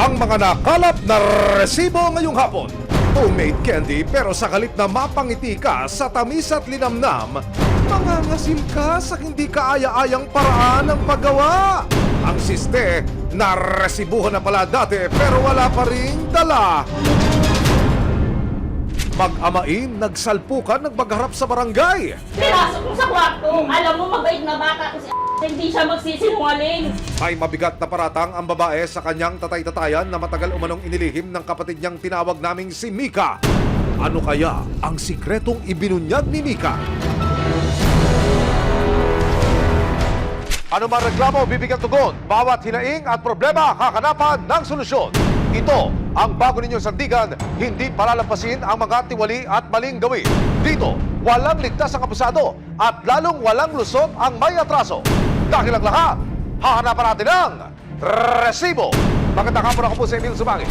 Ang mga nakalap na resibo ngayong hapon. Homemade candy pero sa kalit na mapangiti ka sa tamis at linamnam, mangangasim ka sa hindi kaaya-ayang paraan ng paggawa. Ang siste, naresibuhan na pala dati pero wala pa ring dala. Mag-amain, nagsalpukan, nagmagharap sa barangay. Pinasok mo sa kwarto. Alam mo, mabait na bata ko si hindi siya magsisinungaling. May mabigat na paratang ang babae sa kanyang tatay-tatayan na matagal umanong inilihim ng kapatid niyang tinawag naming si Mika. Ano kaya ang sikretong ibinunyag ni Mika? Ano man reklamo, bibigyan tugon. Bawat hinaing at problema, kakanapan ng solusyon. Ito ang bago ninyong sandigan, hindi palalampasin ang mga tiwali at maling gawin. Dito, walang ligtas ang abusado at lalong walang lusot ang may atraso. Dahil ang lahat, hahanapan natin ng resibo. Magandang hapon, ako po si Emil Sumangit.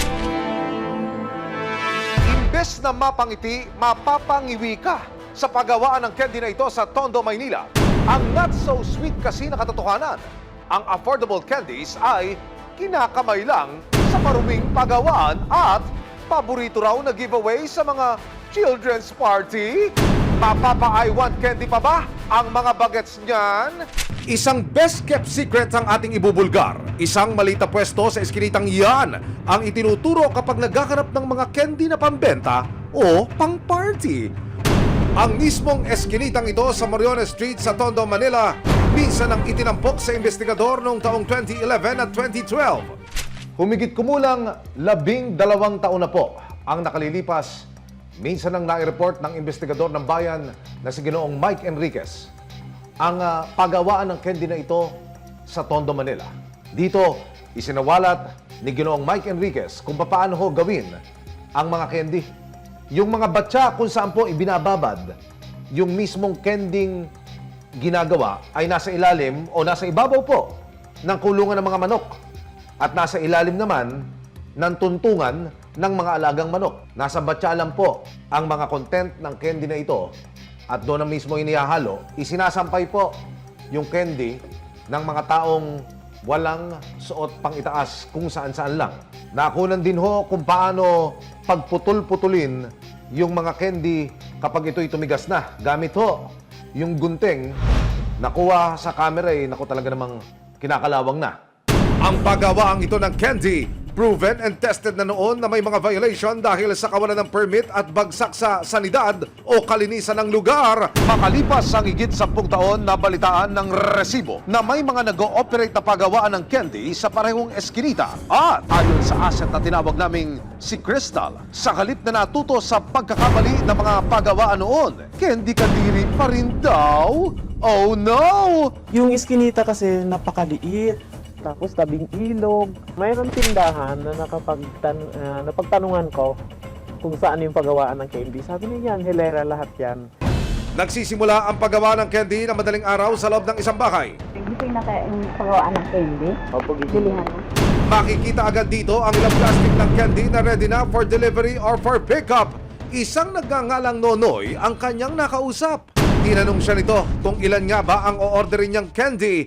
Imbes na mapangiti, mapapangiwi ka sa paggawaan ng candy na ito sa Tondo, Maynila. Ang not so sweet kasi na katotohanan, ang affordable candies ay kinakamay lang sa maruming pagawaan at paborito raw na giveaway sa mga children's party. Mapapa-I want candy pa ba ang mga bagets niyan? Isang best-kept secret ang ating ibubulgar. Isang malita pwesto sa eskinitang yan ang itinuturo kapag nagkakanap ng mga candy na pambenta o pang-party. Ang mismong eskinitang ito sa Moriones Street sa Tondo, Manila, minsan ang itinampok sa investigador noong taong 2011 at 2012. Humigit kumulang 12 taon na po ang nakalilipas. Minsan ang nai-report ng investigador ng bayan na si Ginoong Mike Enriquez ang paggawaan ng candy na ito sa Tondo, Manila. Dito, isinawalat ni Ginoong Mike Enriquez kung paano ho gawin ang mga candy. Yung mga batya kung saan po ibinababad, yung mismong kending ginagawa ay nasa ilalim o nasa ibabaw po ng kulungan ng mga manok. At nasa ilalim naman ng tuntungan ng mga alagang manok. Nasa batya lang po ang mga content ng candy na ito at doon na mismo inihahalo, isinasampay po yung candy ng mga taong walang suot pang itaas kung saan-saan lang. Nakunan din ho kung paano pagputol-putulin yung mga candy kapag ito'y tumigas na. Gamit ho yung gunting, nakuha sa camera naku talaga namang kinakalawang na. Ang paggawaang ito ng candy, proven and tested na noon na may mga violation dahil sa kawalan ng permit at bagsak sa sanidad o kalinisan ng lugar. Makalipas ang higit 10 taon na balitaan ng resibo na may mga nag-ooperate na paggawaan ng candy sa parehong eskinita. At ayon sa asset na tinawag naming si Crystal, sa halip na natuto sa pagkakamali ng mga paggawaan noon, candy kadiri pa rin daw. Oh no! Yung iskinita kasi napakaliit. Tapos tabing ilog. Mayroon tindahan na napagtanungan ko kung saan yung paggawaan ng candy. Sabi niya yan, hilera lahat yan. Nagsisimula ang paggawa ng candy na madaling araw sa loob ng isang bahay. Hindi ko yung pagawaan ng candy. Opo, Bilihan mo. Makikita agad dito ang ilang plastic ng candy na ready na for delivery or for pickup. Isang nagngangalang Nonoy ang kanyang nakausap. Tinanong siya nito kung ilan nga ba ang o-orderin niyang candy.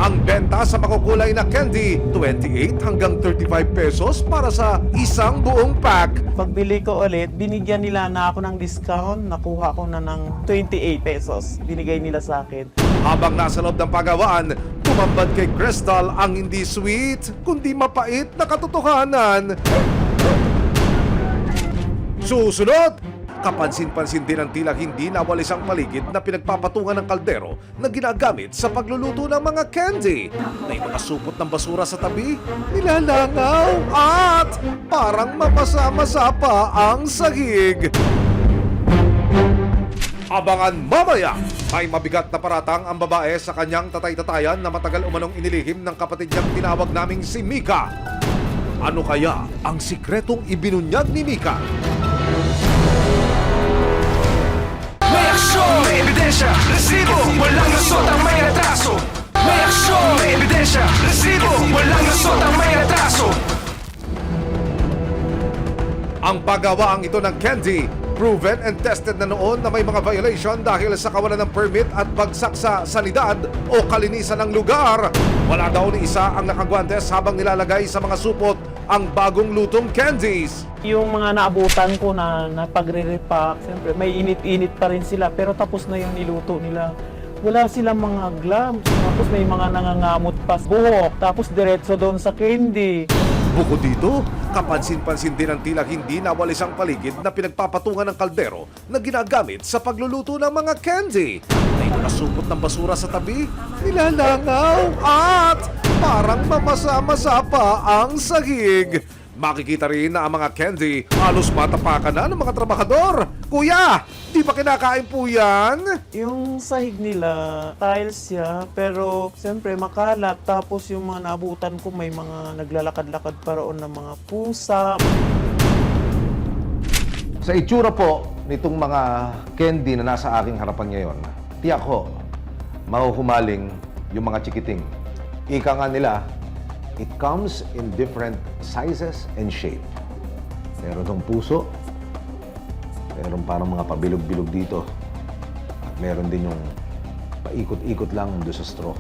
Ang benta sa makukulay na candy, 28 hanggang 35 pesos para sa isang buong pack. Pagbili ko ulit, binigyan nila na ako ng discount. Nakuha ko na ng 28 pesos. Binigay nila sa akin. Habang nasa loob ng pagawaan, tumambad kay Crystal ang hindi sweet, kundi mapait na katotohanan. Susunod! Kapansin-pansin din ang tila hindi nawalis ang paligid na pinagpapatungan ng kaldero na ginagamit sa pagluluto ng mga candy. May mga supot ng basura sa tabi, nilalangaw at parang mapasa-masa pa ang sahig. Abangan mamaya! May mabigat na paratang ang babae sa kanyang tatay-tatayan na matagal umanong inilihim ng kapatid niyang tinawag naming si Mika. Ano kaya ang sikretong ibinunyag ni Mika? May aksyon, may ebidensya, resibo, walang lusot ang may atraso. May aksyon, may ebidensya, resibo, walang lusot ang may atraso. Ang paggawaang ito ng candy, proven and tested na noon na may mga violation dahil sa kawalan ng permit at bagsak sa sanidad o kalinisan ng lugar. Wala daw ni isa ang nakagwantes habang nilalagay sa mga supot ang bagong lutong candies. Yung mga naabutan ko na pagre-repack, siyempre may init-init pa rin sila pero tapos na yung niluto nila. Wala silang mga gloves, tapos may mga nangangamot pa sa buhok, tapos diretso doon sa candy. Bukod dito, kapansin-pansin din ang tila hindi nawalis ang paligid na pinagpapatungan ng kaldero na ginagamit sa pagluluto ng mga candy. May mga supot ng basura sa tabi, nilalangaw at parang mamasa-masa pa ang sahig. Makikita rin na ang mga candy halos matapakan na ng mga trabahador. Kuya, di ba kinakain po yan? Yung sahig nila, tiles siya, pero siyempre makalat. Tapos yung mga naabutan ko, may mga naglalakad-lakad pa roon ng mga pusa. Sa itsura po nitong mga candy na nasa aking harapan ngayon, tiyak ko, mahuhumaling yung mga chikiting. Ika nga nila, it comes in different sizes and shape. Meron tong puso, meron parang mga pabilog-bilog dito, at meron din yung paikot-ikot lang doon sa straw.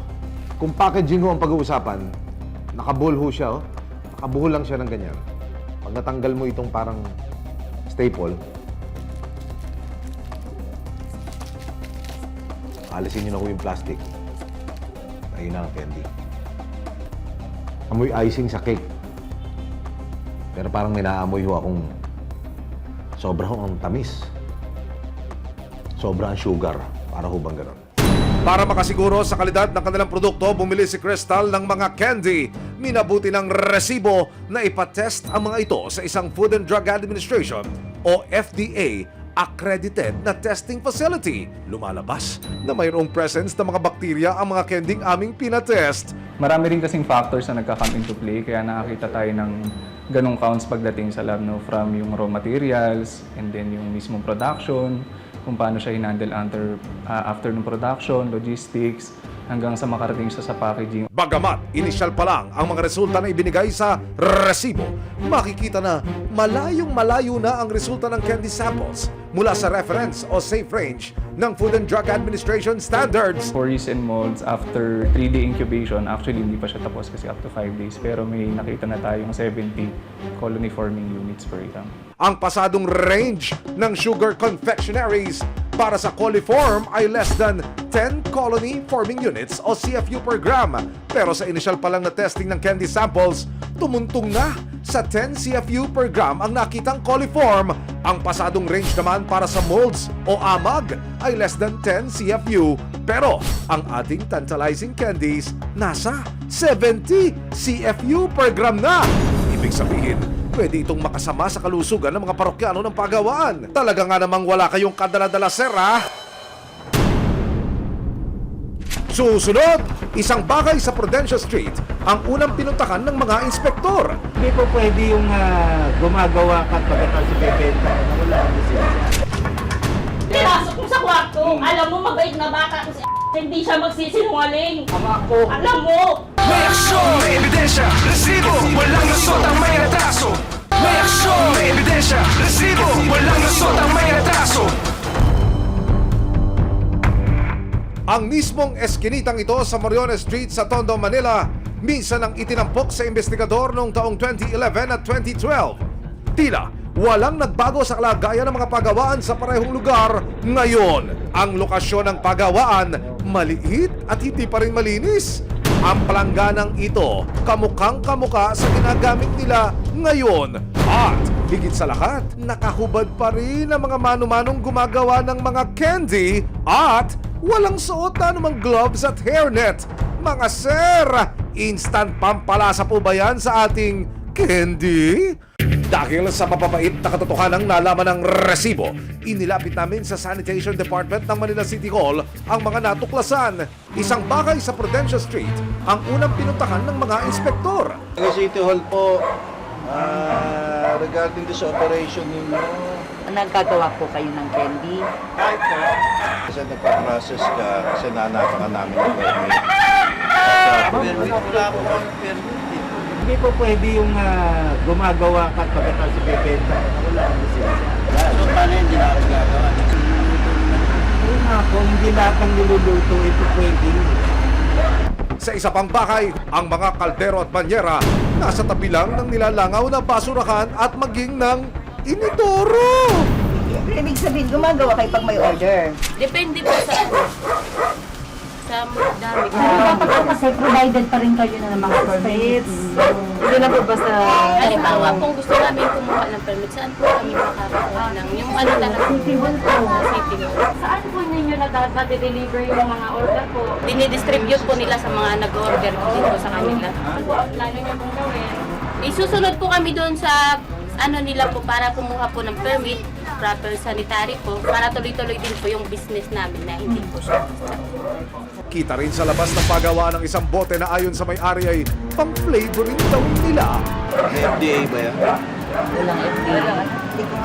Kung packaging ho ang pag-uusapan, nakabuhol ho siya, oh. Nakabuhol lang siya ng ganyan. Pag natanggal mo itong parang staple, alisin nyo na ho yung plastic. Ayun na ang candy. Amoy icing sa cake. Pero parang may naamoy ho akong sobra ho ang tamis. Sobra ang sugar. Para ho bang ganon? Para makasiguro sa kalidad ng kanilang produkto, bumili si Crystal ng mga candy. Minabuti ng resibo na ipatest ang mga ito sa isang Food and Drug Administration o FDA accredited na testing facility. Lumalabas na mayroong presence ng mga bakterya ang mga candyng aming pinatest. Marami rin kasing factors na nagka-come into play kaya nakakita tayo ng ganong counts pagdating sa lab, no? From yung raw materials and then yung mismong production, kung paano siya hinandle after ng production, logistics, hanggang sa makarating siya sa packaging. Bagamat inisyal pa lang ang mga resulta na ibinigay sa resibo, makikita na malayong-malayo na ang resulta ng candy samples mula sa reference o safe range ng Food and Drug Administration standards. For yeast and molds, after 3-day incubation, actually hindi pa siya tapos kasi up to 5 days, pero may nakita na tayong 70 colony forming units per gram. Ang pasadong range ng sugar confectionaries para sa coliform ay less than 10 colony forming units o CFU per gram. Pero sa initial pa lang na testing ng candy samples, tumuntong na sa 10 CFU per gram ang nakitang coliform. Ang pasadong range naman para sa molds o amag ay less than 10 CFU. Pero ang ating tantalizing candies nasa 70 CFU per gram na. Ibig sabihin, pwede itong makasama sa kalusugan ng mga parokyano ng Pagawaan. Talaga nga namang wala kayong kadala-dala, sir, ha? Susunod, isang bagay sa Prudential Street ang unang pinuntahan ng mga inspektor. Hindi po pwede yung gumagawa ka at pagkatapos ibebenta. Wala ang lisensya. Pinasok ko sa kwarto. Alam mo, mabait na bata ko si hindi siya magsisinungaling. Alam mo! May aksyon, may ebidensya, resibo, walang lusot ang may atraso. May aksyon, may ebidensya, resibo, walang lusot ang may atraso. Ang mismong eskinitang ito sa Moriones Street sa Tondo, Manila, minsan ang itinampok sa investigador noong taong 2011 at 2012. Tila, walang nagbago sa kalagayan ng mga pagawaan sa parehong lugar ngayon. Ang lokasyon ng pagawaan, maliit at hindi pa rin malinis. Ang palangganang ito, kamukhang-kamukha sa ginagamit nila ngayon. At higit sa lahat, nakahubad pa rin ang mga mano-manong gumagawa ng mga candy at walang suot na namang gloves at hairnet. Mga sir, instant pampalasa po ba yan sa ating candy? Dahil sa mapapait na katotohanang nalaman ng resibo, inilapit namin sa Sanitation Department ng Manila City Hall ang mga natuklasan. Isang bagay sa Prudential Street ang unang pinuntahan ng mga inspektor. Sa City Hall po, regarding this operation ninyo, Nagkagawa po kayo ng candy. kasi nagpa-process ka, kasi nanakan ka namin ng permit. Permit, wala po kami permit. Hindi po pwede yung gumagawa ka at pagkatapos ibebenta. Wala ang lisensya. So, paano yung ginagawa? Yun nga po, hindi lahat ng niluluto ito pwede. Sa isa pang bahay, ang mga kaldero at banyera nasa tabi lang ng nilalangaw na basurahan at maging ng inidoro. Ibig sabihin, gumagawa kayo pag may order. Depende po sa dami. Kasi provided pa rin kayo na ng mga permits. Hindi na po basta... Halimbawa kung gusto namin kumuha ng permit, saan po kami makakakuha ng yung ano talaga? City Hall po. City Hall. Saan po ninyo nag-deliver yung mga order po? Dinidistribute po nila sa mga nag-order po dito sa kanila. Ano po ang plano nyo pong gawin? Isusunod po kami doon sa ano nila po para kumuha po ng permit, proper sanitary po, para tuloy-tuloy din po yung business namin na hindi po siya. Kita rin sa labas ng pagawaan ng isang bote na ayon sa may-ari ay pang-flavoring daw nila. May FDA ba yan? Walang FDA.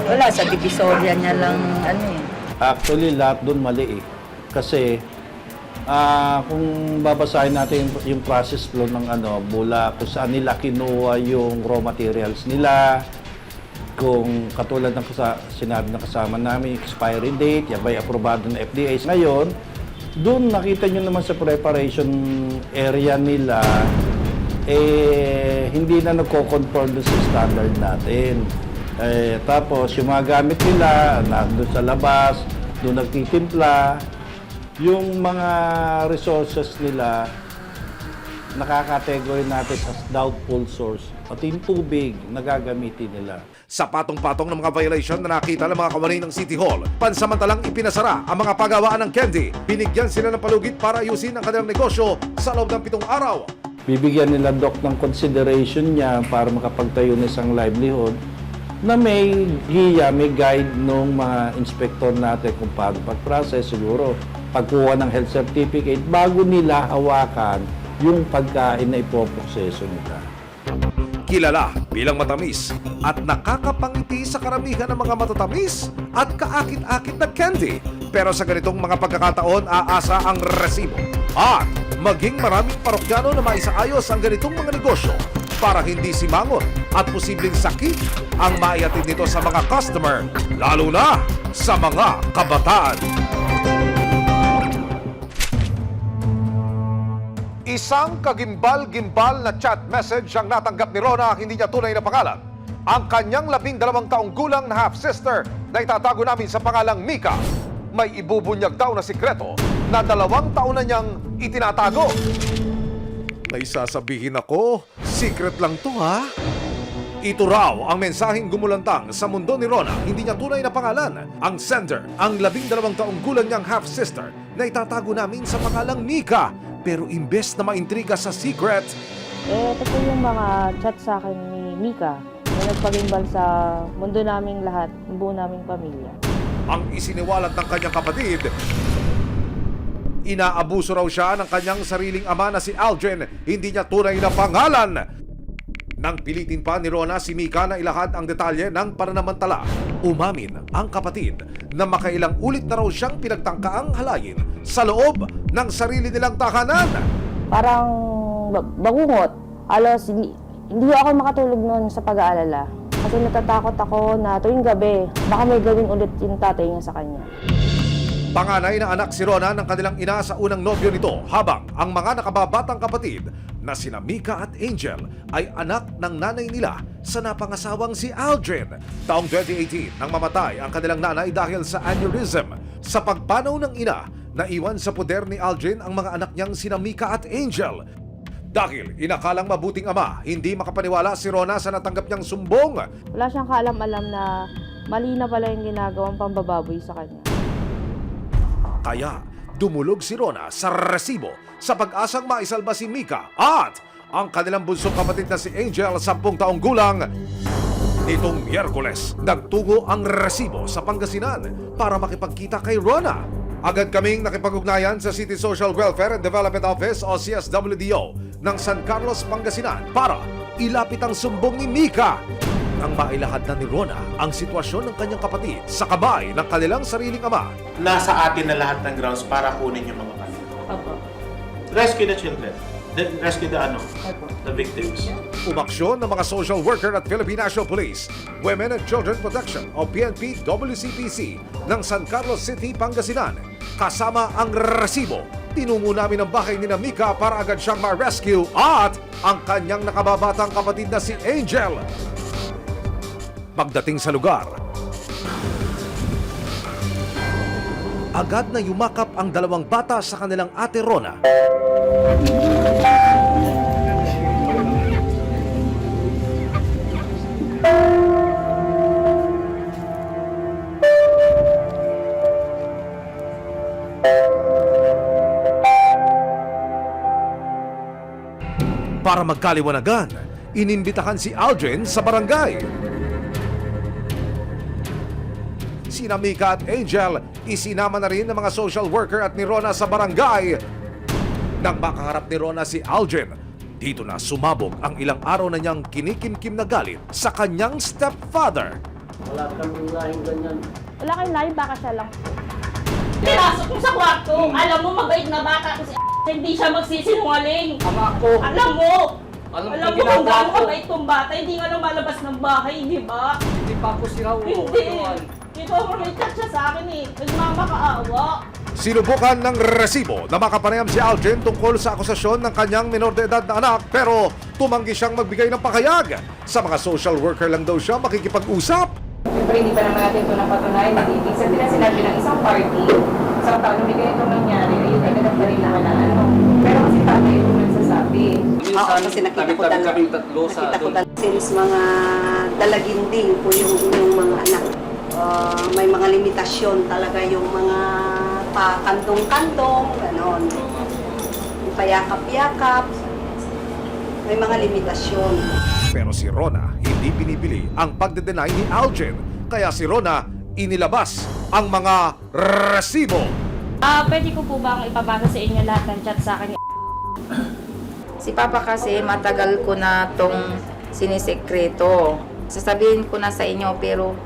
Wala, sa Divisoria niya lang, ano eh. Actually, lahat doon mali eh. Kasi, kung babasahin natin yung process flow ng mula kung saan nila kinuha yung raw materials nila, kung katulad ng sinabi ng kasama namin, expiry date, yan ba'y aprobado ng FDA. Ngayon, doon nakita nyo naman sa preparation area nila, hindi na nagko-conform doon sa standard natin. Tapos, yung mga gamit nila, doon sa labas, doon nagtitimpla, yung mga resources nila, nakakategory natin as doubtful source. At yung tubig, nagagamitin nila. Sa patong-patong ng mga violation na nakita ng mga kawani ng City Hall, pansamantalang ipinasara ang mga pagawaan ng candy. Binigyan sila ng palugit para ayusin ang kanilang negosyo sa loob ng 7 araw. Bibigyan nila Doc ng consideration niya para makapagtayo ng isang livelihood na may giya, may guide ng mga inspector natin kung paano pag-process, siguro pagkuha ng health certificate bago nila hawakan yung pagkain na ipoproseso nila. Kilala bilang matamis at nakakapangiti sa karamihan ng mga matatamis at kaakit-akit na candy. Pero sa ganitong mga pagkakataon, aasa ang resibo. At maging maraming parokyano na maisaayos ang ganitong mga negosyo para hindi simangon at posibleng sakit ang maiatid nito sa mga customer, lalo na sa mga kabataan. Isang kagimbal-gimbal na chat message ang natanggap ni Rona, hindi niya tunay na pangalan. Ang kanyang 12 taong gulang na half-sister na itatago namin sa pangalang Mika. May ibubunyag daw na sikreto na 2 taon na niyang itinatago. May sasabihin ako, secret lang to ha. Ito raw ang mensaheng gumulantang sa mundo ni Rona, hindi niya tunay na pangalan. Ang sender, ang 12 taong gulang niyang half-sister na itatago namin sa pangalang Mika. Pero imbes na maintriga sa secret, ito po yung mga chat sa akin ni Mika na nagpagimbal sa mundo naming lahat, ng buo naming pamilya. ang isiniwalat ng kanyang kapatid, inaabuso raw siya ng kanyang sariling ama na si Aldrin, hindi niya tunay na pangalan. Nang pilitin pa ni Rona si Mika na ilahad ang detalye ng pananamantala, umamin ang kapatid na makailang ulit na raw siyang pinagtangkaang halayin sa loob ng sarili nilang tahanan. Parang bangungot. Alos, hindi ako makatulog noon sa pag-aalala. Kasi natatakot ako na tuwing gabi, baka may gawin ulit yung tatay niya sa kanya. Panganay na anak si Rona ng kanilang ina sa unang nobyo nito, habang ang mga nakababatang kapatid na sina Mika at Angel ay anak ng nanay nila sa napangasawang si Aldrin. Taong 2018 nang mamatay ang kanilang nanay dahil sa aneurysm. Sa pagpanaw ng ina, naiwan sa poder ni Aldrin ang mga anak niyang sina Mika at Angel. Dahil inakalang mabuting ama, hindi makapaniwala si Rona sa natanggap niyang sumbong. Wala siyang kaalam-alam na mali na pala yung ginagawang pambababoy sa kanya. Kaya dumulog si Rona sa resibo sa pag-asang maisalba si Mika at ang kanilang bunsong kapatid na si Angel, 10 taong gulang. Nitong Miyerkules, nagtungo ang resibo sa Pangasinan para makipagkita kay Rona. Agad kaming nakipag-ugnayan sa City Social Welfare and Development Office o CSWDO ng San Carlos, Pangasinan para ilapit ang sumbong ni Mika. Nang mailahad na ni Rona ang sitwasyon ng kanyang kapatid sa kamay ng kanilang sariling ama. Nasa atin na lahat ng grounds para kunin yung mga kanila. Opo. Rescue the children. Rescue the victims. Umaksyon ng mga social worker at Philippine National Police, Women and Children Protection o PNP WCPC ng San Carlos City, Pangasinan. kasama ang resibo. Tinungo namin ang bahay ni Mika para agad siyang ma-rescue at ang kanyang nakababatang kapatid na si Angel. Pagdating sa lugar, agad na yumakap ang dalawang bata sa kanilang ate Rona. Para magkaliwanagan, inimbitahan si Aldrin sa barangay. Sina Mika at Angel, isinama na rin ng mga social worker at ni Rona sa barangay. Nang makaharap ni Rona si Aldrin, dito na sumabog ang ilang araw na niyang kinikimkim na galit sa kanyang stepfather. Wala kayong lain, baka siya lang. Pinasok mo sa kwarto. Alam mo, mabait na bata ko si hindi siya magsisinungaling. Ama ko. Alam mo Alam kung gaano kabait tong bata, hindi nga lumalabas ng bahay, di ba? Hindi pa ako siraw. Hindi. Ito ang may chat siya sa akin eh. Nagmamakaawa. Sinubukan ng resibo na makapanayam si Aldrin tungkol sa akusasyon ng kanyang minor de edad na anak pero tumanggi siyang magbigay ng pakayag. Sa mga social worker lang daw siya makikipag-usap. Siyempre, hindi pa naman natin ito napatunayan. Ibig sabihin na sinabi ng isang party, isang taon na may ganito nangyari, ayun ay ganap na rin naman ang ano. Pero kasi tatay ito nagsasabi. Oo, kasi nakita ko talaga. Nakita ko talaga. Since mga dalaginding po yung mga anak. May mga limitasyon talaga yung mga pakantong-kantong, ganon. Yung payakap-yakap. May mga limitasyon. Pero si Rona hindi binibili ang pagde-deny ni Aldrin. Kaya si Rona inilabas ang mga resibo. Pwede ko po bang ipabasa sa inyo lahat ng chat sa akin? Si Papa kasi matagal ko na tong sinisekreto. Sasabihin ko na sa inyo pero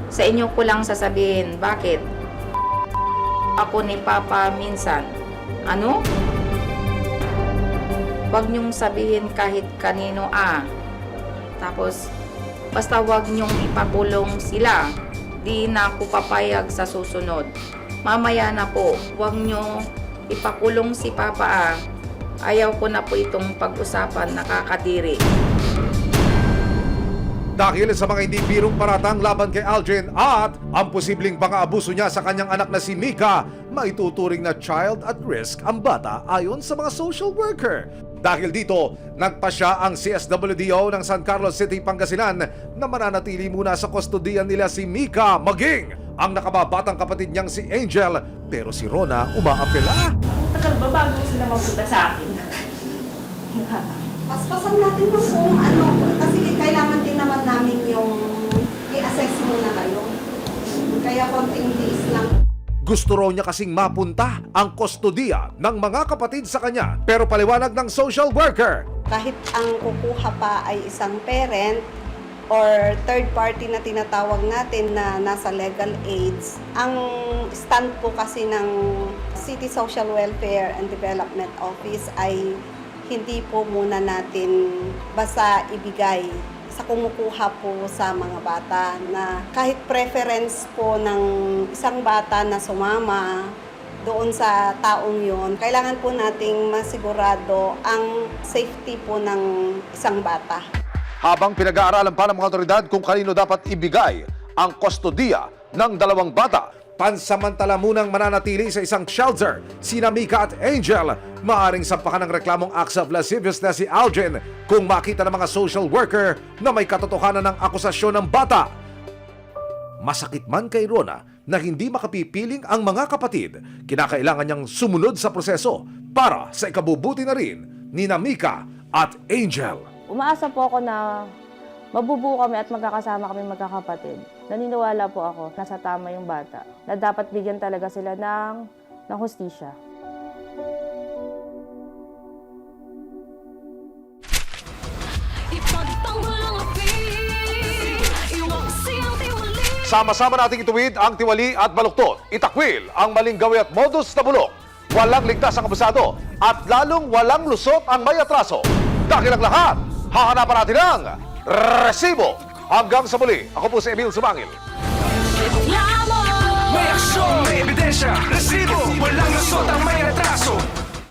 sa inyo ko lang sasabihin. Bakit? Ako ni Papa minsan. Ano? Huwag niyong sabihin kahit kanino Tapos, basta huwag niyong ipakulong sila. Di na ako papayag sa susunod. Mamaya na po, huwag niyo ipakulong si Papa Ayaw ko na po itong pag-usapan, nakakadiri. Dahil sa mga hindi birong paratang laban kay Aldrin at ang posibleng pang-aabuso niya sa kanyang anak na si Mika, maituturing na child at risk ang bata ayon sa mga social worker. Dahil dito, nagpasya ang CSWDO ng San Carlos City, Pangasinan na mananatili muna sa kustodiyan nila si Mika maging ang nakababatang kapatid niyang si Angel, pero si Rona umaapela. Tagal ba bago sila mapunta sa akin? Paspasan natin kung ano, kasi kailangan din naman namin yung i-assess muna kayo. Kaya konting days lang. Gusto raw niya kasing mapunta ang kustodiya ng mga kapatid sa kanya, pero paliwanag ng social worker. Kahit ang kukuha pa ay isang parent or third party na tinatawag natin na nasa legal aids, ang stand po kasi ng City Social Welfare and Development Office ay hindi po muna natin basta ibigay sa kumukuha po sa mga bata na kahit preference po ng isang bata na sumama doon sa taong yon, kailangan po nating masigurado ang safety po ng isang bata. Habang pinag-aaralan pa ng mga otoridad kung kanino dapat ibigay ang kustodiya ng dalawang bata, pansamantala munang mananatili sa isang shelter sina Mika at Angel. Maaring sampakan ng reklamong acts of lascivious na si Aldrin kung makita ng mga social worker na may katotohanan ng akusasyon ng bata. Masakit man kay Rona na hindi makapipiling ang mga kapatid, kinakailangan niyang sumunod sa proseso para sa ikabubuti na rin ni Mika at Angel. Umaasa po ako na mabubuo kami at magkakasama kami magkakapatid. Naniniwala po ako na sa tama yung bata, na dapat bigyan talaga sila ng hustisya. Sama-sama nating ituwid ang tiwali at baluktot. Itakwil ang maling gawi at modus na bulok. Walang ligtas ang abusado at lalong walang lusot ang may atraso. Dahil ang lahat, hahanapan natin ang resibo. Hanggang sa muli, ako po si Emil Sumangil. May aksyon, may ebidensya. ebidensya, resibo, walang lusot ang may atraso.